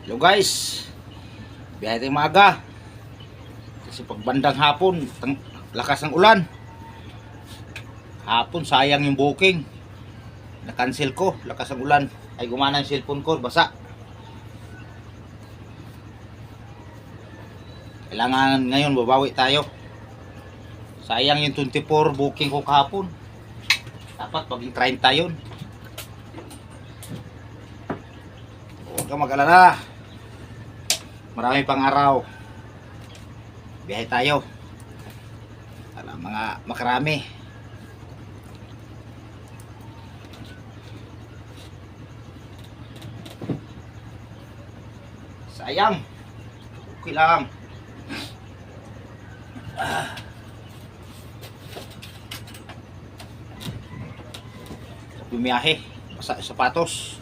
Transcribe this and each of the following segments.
Hello guys, biyahe tayong maaga kasi pag bandang hapon lakas ng ulan. Hapon sayang yung booking, na-cancel ko, lakas ng ulan. Ay gumana yung cellphone ko, basa. Kailangan ngayon babawi tayo. Sayang yung 24 booking ko kahapon. Dapat maging 30 yun. Huwag kang mag-alala, marami pang araw. Biyahe tayo. Para mga makarami. Sayang. Okay lang. Bumiyahe. Basa sapatos.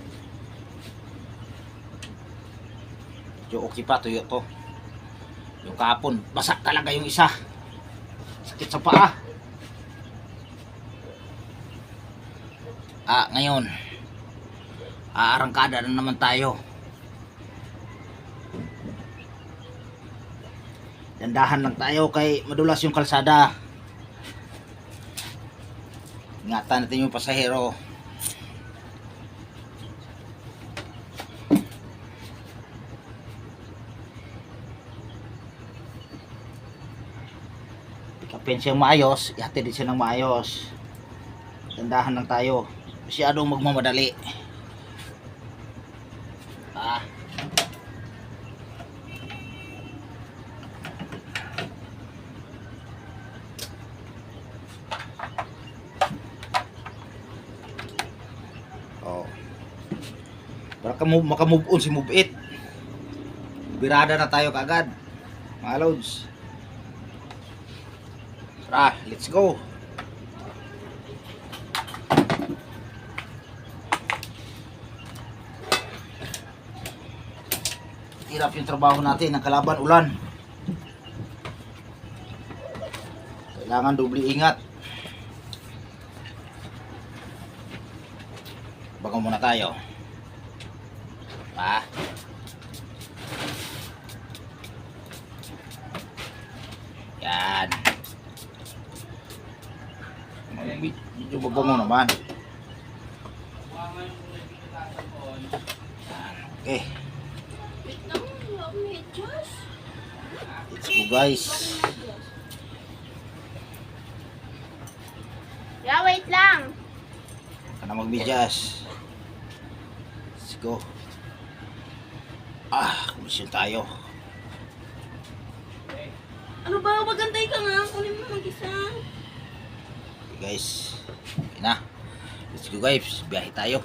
Medyo okay pa, tuyo to. Yung kahapon, basa talaga yung isa. Sakit sa paa. Ngayon, aarangkada na naman tayo. Dandahan lang tayo kay madulas yung kalsada. Ingatan natin yung pasahero. Kapin siyang maayos, ihatid din siya ng maayos. Dandahan lang tayo. Masyadong magmamadali. Para makamove on si Move It. Birada na tayo kaagad, mga loads. Tara, let's go. Hirap yung trabaho natin, ang kalaban ulan. Kailangan doble ingat. Bago muna tayo. Yan. Medyo babango naman. Okay. Let's go guys. Yeah, wait lang. Ka na mag-medyas. Let's go. Kumisyon tayo. Ano ba? Magantay ka nga. Kunin mo mag-isa. Okay guys. Okay na. Let's go guys. Biyahe tayo.